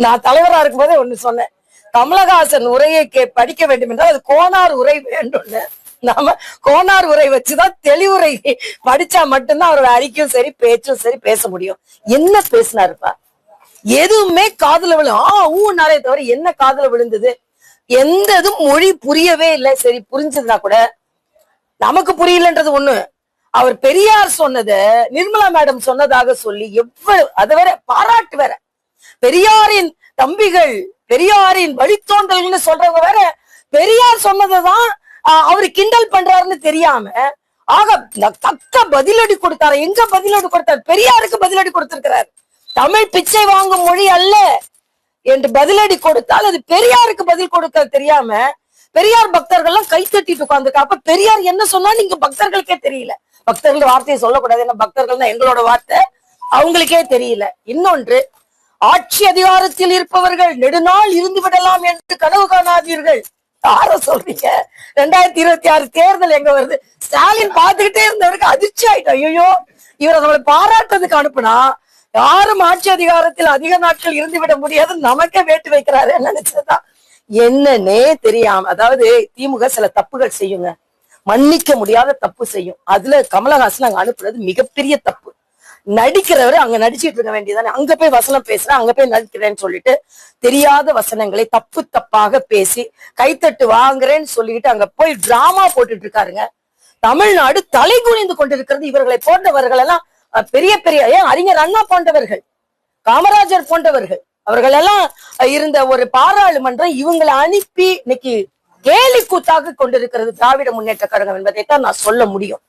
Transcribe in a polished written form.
நான் தலைவரா இருக்கும் போதே ஒண்ணு சொன்னேன், கமலஹாசன் உரையை படிக்க வேண்டும் என்றால் அது கோனார் உரை வேண்டும். நாம கோனார் உரை வச்சுதான் தெளிவுரை படிச்சா மட்டும்தான் அவரோட அறிக்கையும் சரி பேச்சும் சரி பேச முடியும். என்ன பேசினாருப்பா? எதுவுமே காதுல ஊனாலே தவிர என்ன காதுல விழுந்தது? எந்த இதுவும் மொழி புரியவே இல்லை. சரி புரிஞ்சதுன்னா கூட நமக்கு புரியலன்றது ஒண்ணு. அவர் பெரியார் சொன்னத நிர்மலா மேடம் சொன்னதாக சொல்லி எவ்வளவு அதை வேற பாராட்டு வேற, பெரியாரின் தம்பிகள் பெரியாரின் வழித்தோன்றல்னு சொல்றவங்க வேற பெரியார் சொன்னதான் அவரு கிண்டல் பண்றாருன்னு தெரியாம ஆக தக்க பதிலடி கொடுத்தாரு. எங்க பதிலடி கொடுத்தாரு? பெரியாருக்கு பதிலடி கொடுத்திருக்கிறார். தமிழ் பிச்சை வாங்கும் மொழி அல்ல என்று பதிலடி கொடுத்தால் அது பெரியாருக்கு பதில் கொடுக்க தெரியாம பெரியார் பக்தர்கள்லாம் கை தட்டிட்டு உட்கார்ந்துருக்க. அப்ப பெரியார் என்ன சொன்னா நீங்க பக்தர்களுக்கே தெரியல. பக்தர்கள் வார்த்தையை சொல்லக்கூடாது, என்ன பக்தர்கள் தான் எங்களோட வார்த்தை, அவங்களுக்கே தெரியல. இன்னொன்று, ஆட்சி அதிகாரத்தில் இருப்பவர்கள் நெடுநாள் இருந்து விடலாம் என்று கனவு காணாதீர்கள். யார சொல்றீங்க? 2026 தேர்தல் எங்க வருது? ஸ்டாலின் பாத்துக்கிட்டே இருந்தவருக்கு அதிர்ச்சி ஆயிட்டோம். ஐயோ, இவரை நம்மளை பாராட்டுறதுக்கு அனுப்புனா யாரும் ஆட்சி அதிகாரத்தில் அதிக நாட்கள் இருந்து விட முடியாது, நமக்கே வேட்டு வைக்கிறாரு நினைச்சதுதான் என்னன்னே தெரியாம. அதாவது திமுக சில தப்புகள் செய்யுங்க, மன்னிக்க முடியாத தப்பு செய்யும். அதுல கமலஹாசன் அங்க அனுப்புறது மிகப்பெரிய தப்பு. நடிக்கிறவரு அங்க நடிச்சிட்டு இருக்க வேண்டியதானே. அங்க போய் வசனம் பேசுறேன், அங்க போய் நடிக்கிறேன்னு சொல்லிட்டு தெரியாத வசனங்களை தப்பு தப்பாக பேசி கைத்தட்டு வாங்குறேன்னு சொல்லிட்டு அங்க போய் டிராமா போட்டுட்டு இருக்காருங்க. தமிழ்நாடு தலை குனிந்து கொண்டிருக்கிறது. இவர்களை போன்றவர்கள் எல்லாம் பெரிய பெரிய அறிஞர் அண்ணா போன்றவர்கள், காமராஜர் போன்றவர்கள், அவர்கள் எல்லாம் இருந்த ஒரு பாராளுமன்றம் இவங்களை அனுப்பி இன்னைக்கு கேலி கூத்தாக கொண்டிருக்கிறது திராவிட முன்னேற்ற கழகம் என்பதைத்தான் நான் சொல்ல முடியும்.